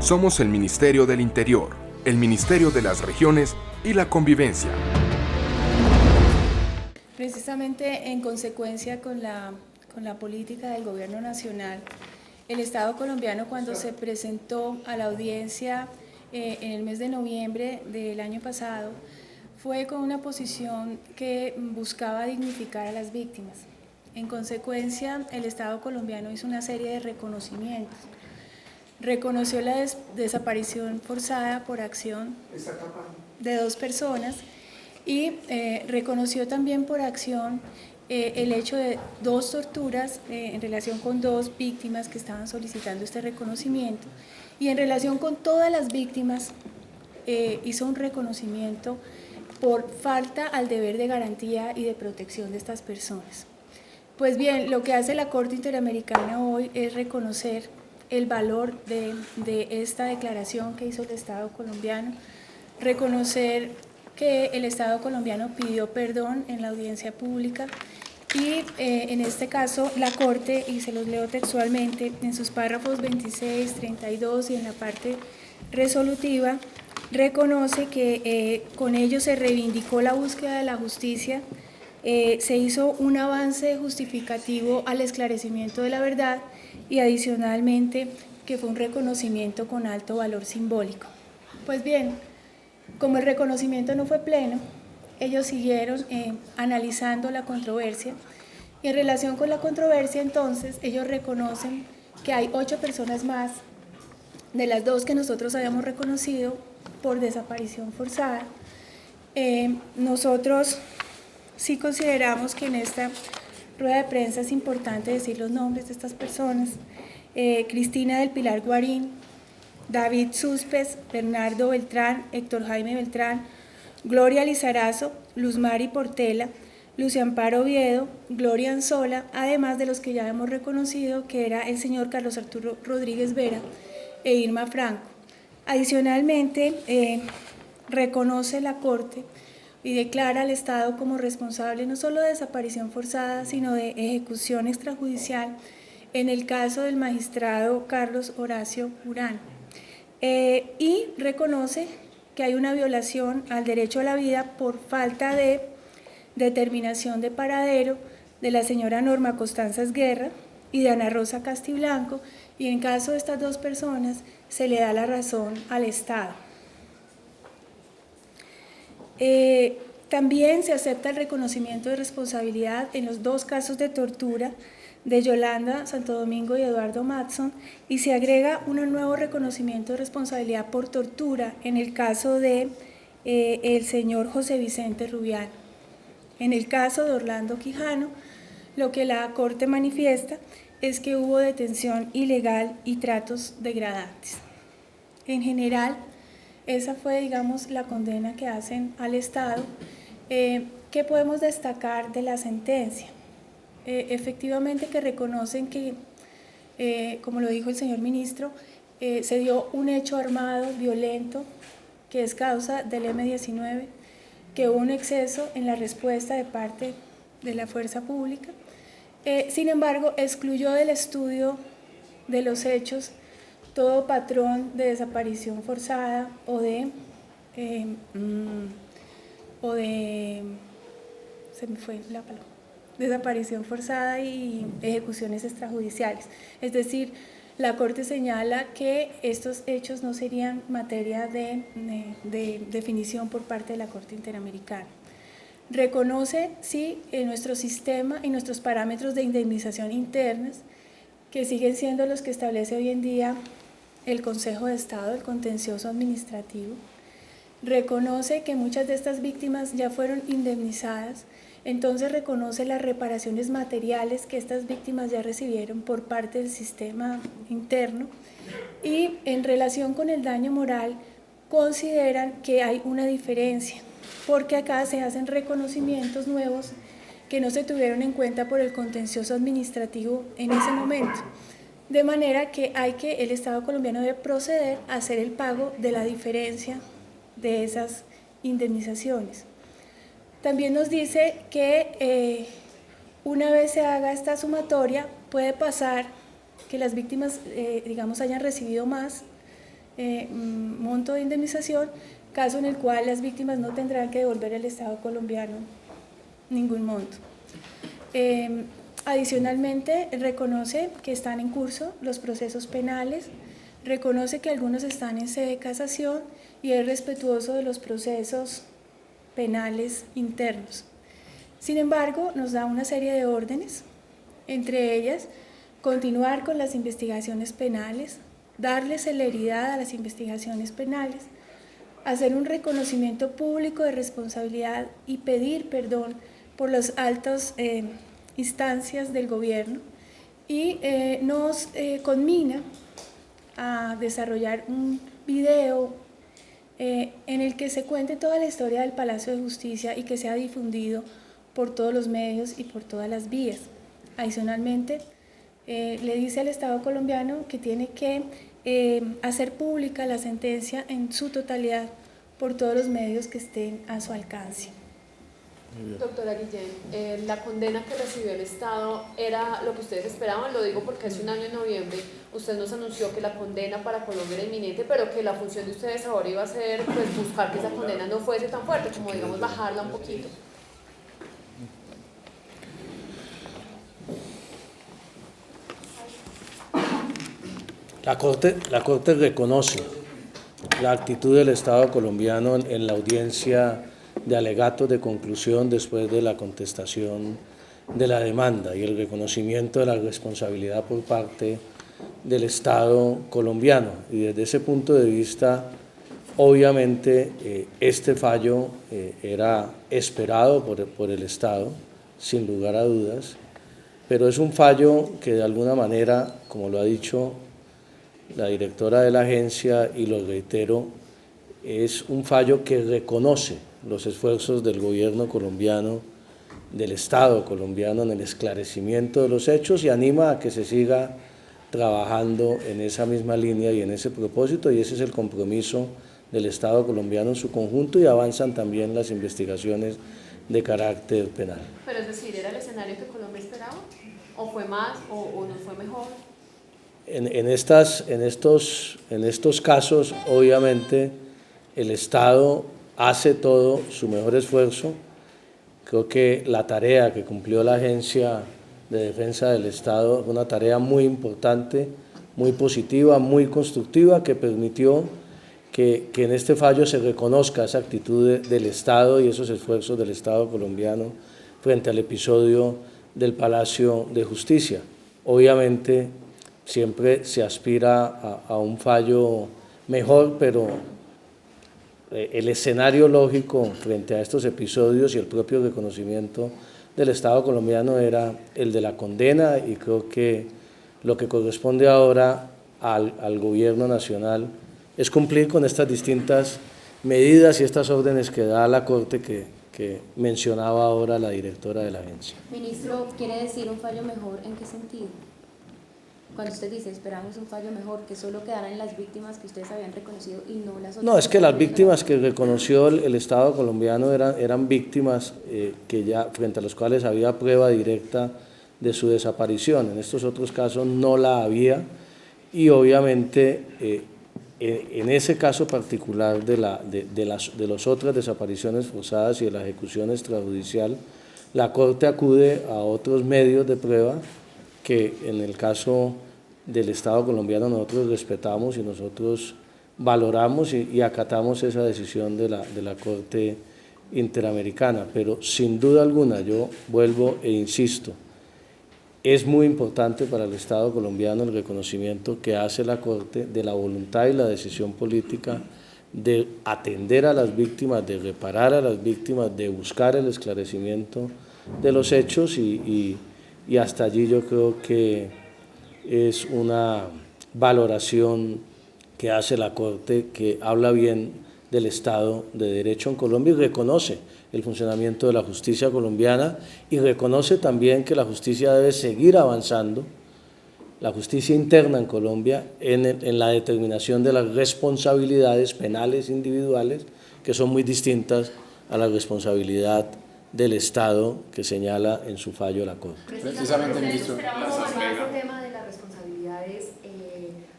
Somos el Ministerio del Interior, el Ministerio de las Regiones y la Convivencia. Precisamente en consecuencia con la política del Gobierno Nacional, el Estado colombiano, cuando se presentó a la audiencia en el mes de noviembre del año pasado, fue con una posición que buscaba dignificar a las víctimas. En consecuencia, el Estado colombiano hizo una serie de reconocimientos. Reconoció la desaparición forzada por acción de 2 personas y reconoció también por acción el hecho de 2 torturas en relación con 2 víctimas que estaban solicitando este reconocimiento, y en relación con todas las víctimas hizo un reconocimiento por falta al deber de garantía y de protección de estas personas. Pues bien, lo que hace la Corte Interamericana hoy es reconocer el valor de esta declaración que hizo el Estado colombiano, reconocer que el Estado colombiano pidió perdón en la audiencia pública y en este caso la Corte, y se los leo textualmente, en sus párrafos 26, 32 y en la parte resolutiva, reconoce que con ello se reivindicó la búsqueda de la justicia, se hizo un avance justificativo al esclarecimiento de la verdad y adicionalmente que fue un reconocimiento con alto valor simbólico. Pues bien, como el reconocimiento no fue pleno, ellos siguieron analizando la controversia, y en relación con la controversia entonces ellos reconocen que hay 8 personas más de las 2 que nosotros habíamos reconocido por desaparición forzada. Nosotros sí consideramos que en esta rueda de prensa es importante decir los nombres de estas personas: Cristina del Pilar Guarín, David Suspes, Bernardo Beltrán, Héctor Jaime Beltrán, Gloria Lizarazo, Luz Mari Portela, Lucia Amparo Oviedo, Gloria Anzola, además de los que ya hemos reconocido, que era el señor Carlos Arturo Rodríguez Vera e Irma Franco. Adicionalmente, reconoce la Corte y declara al Estado como responsable no solo de desaparición forzada, sino de ejecución extrajudicial en el caso del magistrado Carlos Horacio Urán. Y reconoce que hay una violación al derecho a la vida por falta de determinación de paradero de la señora Norma Constanza Guerra y de Ana Rosa Castiblanco, y en caso de estas 2 personas se le da la razón al Estado. También se acepta el reconocimiento de responsabilidad en los 2 casos de tortura de Yolanda Santo Domingo y Eduardo Matson, y se agrega un nuevo reconocimiento de responsabilidad por tortura en el caso de el señor José Vicente Rubial. En el caso de Orlando Quijano, lo que la Corte manifiesta es que hubo detención ilegal y tratos degradantes. En general, esa fue, digamos, la condena que hacen al Estado. ¿Qué podemos destacar de la sentencia? Efectivamente que reconocen que, como lo dijo el señor ministro, se dio un hecho armado, violento, que es causa del M-19, que hubo un exceso en la respuesta de parte de la fuerza pública. Sin embargo, excluyó del estudio de los hechos todo patrón de desaparición forzada o de se me fue la palabra, desaparición forzada y ejecuciones extrajudiciales. Es decir, la Corte señala que estos hechos no serían materia de definición por parte de la Corte Interamericana. Reconoce, sí, en nuestro sistema y nuestros parámetros de indemnización internos, que siguen siendo los que establece hoy en día el Consejo de Estado, el contencioso administrativo. Reconoce que muchas de estas víctimas ya fueron indemnizadas, entonces reconoce las reparaciones materiales que estas víctimas ya recibieron por parte del sistema interno, y en relación con el daño moral consideran que hay una diferencia, porque acá se hacen reconocimientos nuevos que no se tuvieron en cuenta por el contencioso administrativo en ese momento. De manera que el Estado colombiano debe proceder a hacer el pago de la diferencia de esas indemnizaciones. También nos dice que una vez se haga esta sumatoria, puede pasar que las víctimas, digamos, hayan recibido más monto de indemnización, caso en el cual las víctimas no tendrán que devolver al Estado colombiano ningún monto. Adicionalmente, reconoce que están en curso los procesos penales, reconoce que algunos están en sede de casación y es respetuoso de los procesos penales internos. Sin embargo, nos da una serie de órdenes, entre ellas, continuar con las investigaciones penales, darle celeridad a las investigaciones penales, hacer un reconocimiento público de responsabilidad y pedir perdón por las altas instancias del gobierno y nos conmina a desarrollar un video en el que se cuente toda la historia del Palacio de Justicia y que sea difundido por todos los medios y por todas las vías. Adicionalmente, le dice al Estado colombiano que tiene que hacer pública la sentencia en su totalidad por todos los medios que estén a su alcance. Doctora Guillén, la condena que recibió el Estado era lo que ustedes esperaban, lo digo porque hace un año en noviembre usted nos anunció que la condena para Colombia era inminente, pero que la función de ustedes ahora iba a ser pues, buscar que esa condena no fuese tan fuerte, como digamos bajarla un poquito. La Corte reconoce la actitud del Estado colombiano en la audiencia de alegatos de conclusión después de la contestación de la demanda y el reconocimiento de la responsabilidad por parte del Estado colombiano. Y desde ese punto de vista, obviamente, este fallo era esperado por el Estado, sin lugar a dudas, pero es un fallo que de alguna manera, como lo ha dicho la directora de la agencia, y lo reitero, es un fallo que reconoce los esfuerzos del gobierno colombiano, del Estado colombiano en el esclarecimiento de los hechos y anima a que se siga trabajando en esa misma línea y en ese propósito, y ese es el compromiso del Estado colombiano en su conjunto, y avanzan también las investigaciones de carácter penal. Pero es decir, ¿era el escenario que Colombia esperaba? ¿O fue más o no fue mejor? En estos casos, obviamente, el Estado hace todo su mejor esfuerzo. Creo que la tarea que cumplió la Agencia de Defensa del Estado fue una tarea muy importante, muy positiva, muy constructiva, que permitió que en este fallo se reconozca esa actitud del Estado y esos esfuerzos del Estado colombiano frente al episodio del Palacio de Justicia. Obviamente, siempre se aspira a un fallo mejor, pero el escenario lógico frente a estos episodios y el propio reconocimiento del Estado colombiano era el de la condena, y creo que lo que corresponde ahora al gobierno nacional es cumplir con estas distintas medidas y estas órdenes que da la Corte que mencionaba ahora la directora de la agencia. Ministro, ¿quiere decir un fallo mejor en qué sentido? Cuando usted dice, esperamos un fallo mejor, que solo quedaran las víctimas que ustedes habían reconocido y no las otras. No, es que las víctimas que reconoció el Estado colombiano eran víctimas que ya, frente a las cuales había prueba directa de su desaparición. En estos otros casos no la había, y obviamente en ese caso particular de las otras desapariciones forzadas y de la ejecución extrajudicial, la Corte acude a otros medios de prueba que en el caso del Estado colombiano nosotros respetamos y nosotros valoramos y acatamos esa decisión de la Corte Interamericana. Pero sin duda alguna, yo vuelvo e insisto, es muy importante para el Estado colombiano el reconocimiento que hace la Corte de la voluntad y la decisión política de atender a las víctimas, de reparar a las víctimas, de buscar el esclarecimiento de los hechos, y hasta allí yo creo que es una valoración que hace la Corte que habla bien del Estado de Derecho en Colombia y reconoce el funcionamiento de la justicia colombiana, y reconoce también que la justicia debe seguir avanzando, la justicia interna en Colombia, en la determinación de las responsabilidades penales individuales, que son muy distintas a la responsabilidad del Estado que señala en su fallo la Corte. Precisamente, ministro. El tema de las responsabilidades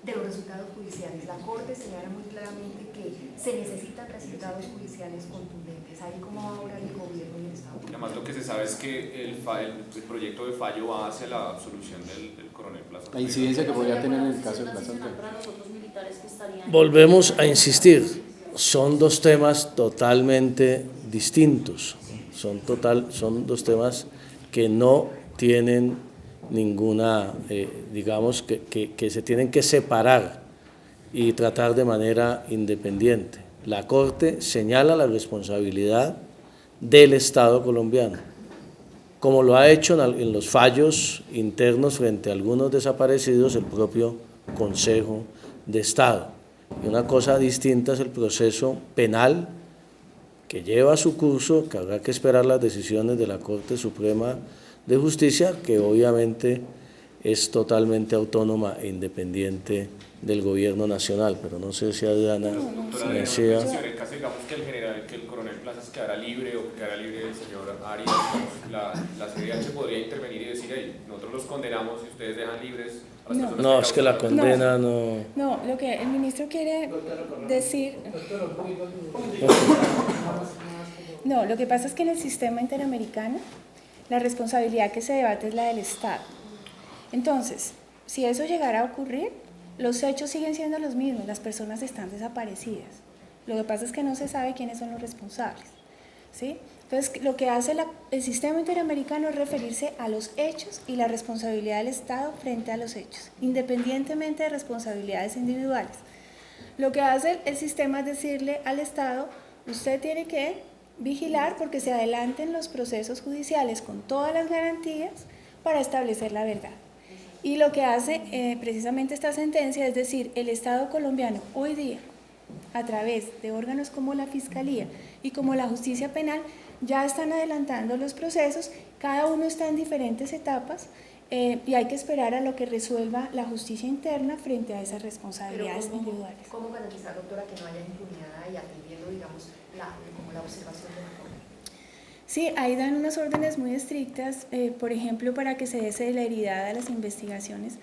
de los resultados resultados judiciales. La Corte señala muy claramente que se necesitan resultados judiciales contundentes. Ahí cómo va a obrar el gobierno y el Estado. Además, lo que se sabe es que el proyecto de fallo va hacia la absolución del coronel Plaza. La incidencia que podría tener en el caso de Plaza. Volvemos a insistir, son dos temas totalmente distintos, son dos temas que no tienen ninguna, digamos, que se tienen que separar y tratar de manera independiente. La Corte señala la responsabilidad del Estado colombiano, como lo ha hecho en los fallos internos frente a algunos desaparecidos el propio Consejo de Estado. Y una cosa distinta es el proceso penal que lleva su curso, que habrá que esperar las decisiones de la Corte Suprema de Justicia, que obviamente es totalmente autónoma e independiente del gobierno nacional, pero no sé si Adriana Doctora, en el caso, digamos, que el coronel Plazas quedara libre o que quedara libre el señor Arias, la CIDH podría intervenir y decir, hey, nosotros los condenamos y ustedes dejan libres a las personas. No, es que la condena no... No, lo que el ministro quiere decir... No, lo que pasa es que en el sistema interamericano la responsabilidad que se debate es la del Estado. Entonces, si eso llegara a ocurrir, los hechos siguen siendo los mismos, las personas están desaparecidas. Lo que pasa es que no se sabe quiénes son los responsables, ¿sí? Entonces, lo que hace el sistema interamericano es referirse a los hechos y la responsabilidad del Estado frente a los hechos, independientemente de responsabilidades individuales. Lo que hace el sistema es decirle al Estado, usted tiene que vigilar porque se adelanten los procesos judiciales con todas las garantías para establecer la verdad. Y lo que hace precisamente esta sentencia es decir, el Estado colombiano hoy día, a través de órganos como la Fiscalía y como la Justicia Penal, ya están adelantando los procesos, cada uno está en diferentes etapas y hay que esperar a lo que resuelva la justicia interna frente a esas responsabilidades individuales. ¿Cómo garantizar, doctora, que no haya impunidad y atendiendo, digamos, como la observación de la Corte? Sí, ahí dan unas órdenes muy estrictas, por ejemplo, para que se dé celeridad a las investigaciones,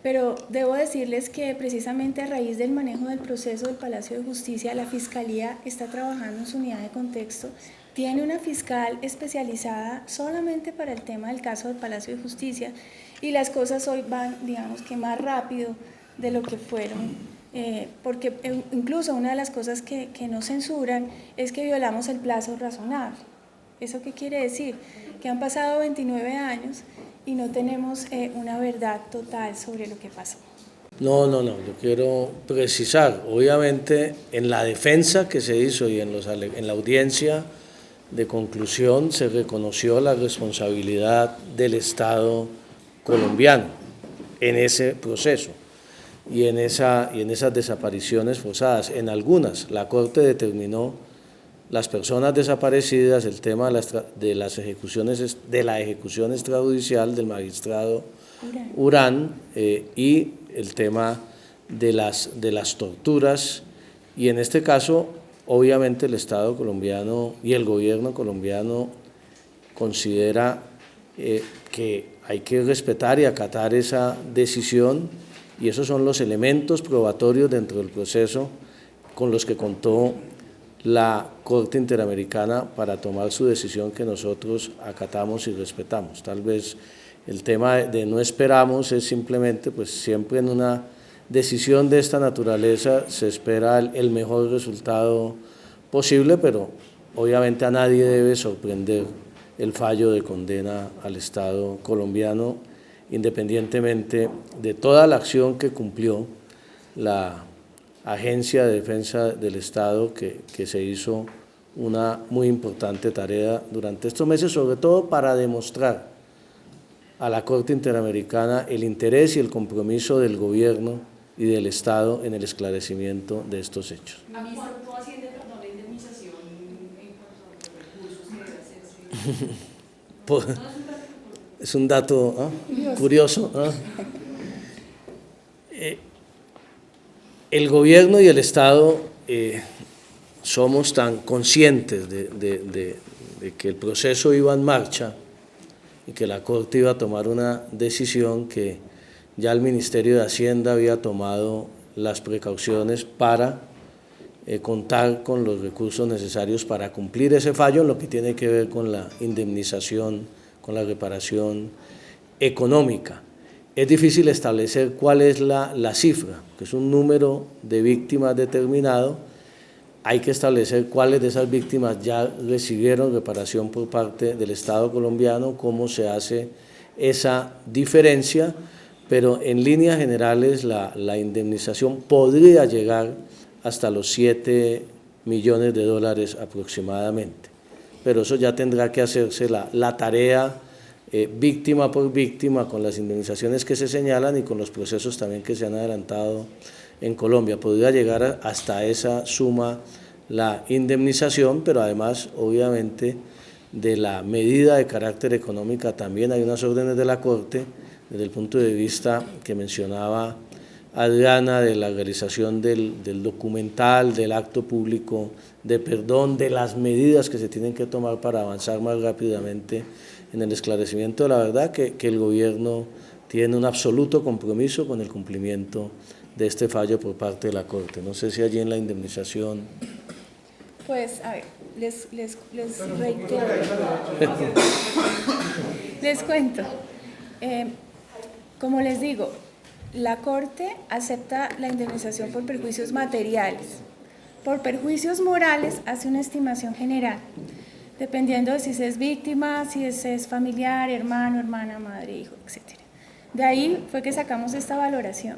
pero debo decirles que precisamente a raíz del manejo del proceso del Palacio de Justicia, la Fiscalía está trabajando en su unidad de contexto, tiene una fiscal especializada solamente para el tema del caso del Palacio de Justicia y las cosas hoy van, digamos que más rápido de lo que fueron, porque incluso una de las cosas que no censuran es que violamos el plazo razonable. ¿Eso qué quiere decir? Que han pasado 29 años y no tenemos una verdad total sobre lo que pasó. No, yo quiero precisar, obviamente en la defensa que se hizo y en la audiencia de conclusión se reconoció la responsabilidad del Estado colombiano en ese proceso y en esas desapariciones forzadas. En algunas, la Corte determinó las personas desaparecidas, el tema de la ejecución extrajudicial del magistrado Urán y el tema de las torturas, y en este caso obviamente el Estado colombiano y el gobierno colombiano considera que hay que respetar y acatar esa decisión, y esos son los elementos probatorios dentro del proceso con los que contó la Corte Interamericana para tomar su decisión, que nosotros acatamos y respetamos. Tal vez el tema de no esperamos es simplemente, pues siempre en una decisión de esta naturaleza se espera el mejor resultado posible, pero obviamente a nadie debe sorprender el fallo de condena al Estado colombiano, independientemente de toda la acción que cumplió la Agencia de Defensa del Estado, que se hizo una muy importante tarea durante estos meses, sobre todo para demostrar a la Corte Interamericana el interés y el compromiso del gobierno y del Estado en el esclarecimiento de estos hechos. ¿Cuánto asciende, perdón, la indemnización en cuanto a los recursos que debe hacerse? Es un dato curioso. El gobierno y el Estado somos tan conscientes de que el proceso iba en marcha y que la Corte iba a tomar una decisión, que ya el Ministerio de Hacienda había tomado las precauciones para contar con los recursos necesarios para cumplir ese fallo en lo que tiene que ver con la indemnización, con la reparación económica. Es difícil establecer cuál es la cifra, que es un número de víctimas determinado. Hay que establecer cuáles de esas víctimas ya recibieron reparación por parte del Estado colombiano, cómo se hace esa diferencia, pero en líneas generales la indemnización podría llegar hasta los $7 millones aproximadamente. Pero eso ya tendrá que hacerse la tarea víctima por víctima con las indemnizaciones que se señalan y con los procesos también que se han adelantado en Colombia. Podría llegar hasta esa suma la indemnización, pero además obviamente de la medida de carácter económica también hay unas órdenes de la Corte desde el punto de vista que mencionaba Adriana, de la realización del documental, del acto público de perdón, de las medidas que se tienen que tomar para avanzar más rápidamente en el esclarecimiento de la verdad, que el gobierno tiene un absoluto compromiso con el cumplimiento de este fallo por parte de la Corte. No sé si allí en la indemnización... Pues, a ver, les reitero, les cuento. Como les digo, la Corte acepta la indemnización por perjuicios materiales. Por perjuicios morales hace una estimación general, dependiendo de si se es víctima, si se es familiar, hermano, hermana, madre, hijo, etc. De ahí fue que sacamos esta valoración.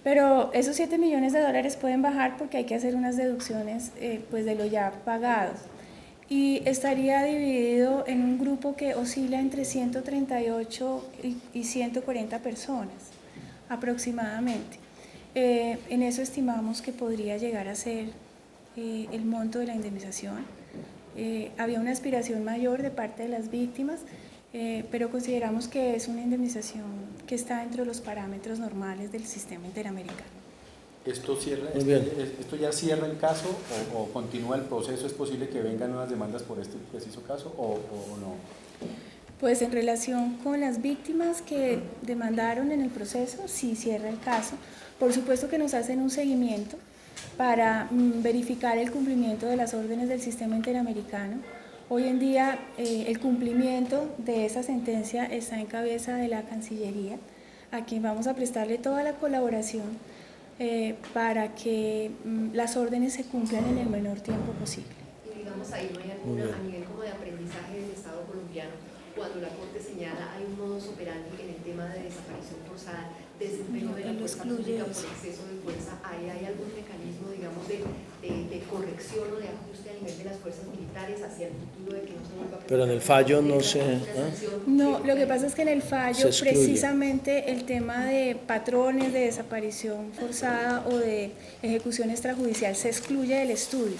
Pero esos $7 millones pueden bajar porque hay que hacer unas deducciones pues de lo ya pagado. Y estaría dividido en un grupo que oscila entre 138 y 140 personas aproximadamente. En eso estimamos que podría llegar a ser el monto de la indemnización. Había una aspiración mayor de parte de las víctimas, pero consideramos que es una indemnización que está dentro de los parámetros normales del sistema interamericano. ¿Esto ya cierra el caso o continúa el proceso? ¿Es posible que vengan nuevas demandas por este preciso caso o no? Pues en relación con las víctimas que demandaron en el proceso, sí cierra el caso. Por supuesto que nos hacen un seguimiento para verificar el cumplimiento de las órdenes del sistema interamericano. Hoy en día el cumplimiento de esa sentencia está en cabeza de la Cancillería, a quien vamos a prestarle toda la colaboración para que las órdenes se cumplan en el menor tiempo posible. Y digamos ahí no hay alguna, a nivel como de aprendizaje del Estado colombiano, cuando la Corte señala hay un modus operandi en el tema de desaparición forzada, desempeño de la fuerza pública por exceso de fuerza, ¿hay algún mecanismo, digamos, de corrección o de ajuste a nivel de las fuerzas militares hacia el futuro de que no se vuelva a... Pero en el fallo no se... No, lo que pasa es que en el fallo precisamente el tema de patrones de desaparición forzada o de ejecución extrajudicial se excluye del estudio.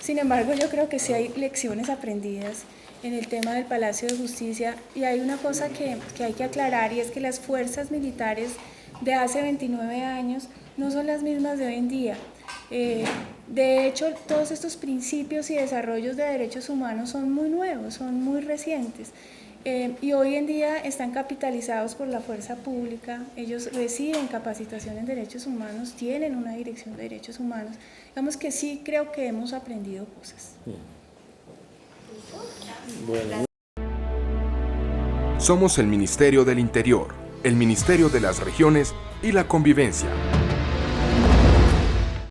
Sin embargo, yo creo que sí hay lecciones aprendidas en el tema del Palacio de Justicia y hay una cosa que hay que aclarar y es que las fuerzas militares de hace 29 años no son las mismas de hoy en día. De hecho, todos estos principios y desarrollos de derechos humanos son muy nuevos, son muy recientes y hoy en día están capitalizados por la fuerza pública, ellos reciben capacitación en derechos humanos, tienen una dirección de derechos humanos. Digamos que sí creo que hemos aprendido cosas. Bueno. Somos el Ministerio del Interior, el Ministerio de las Regiones y la Convivencia.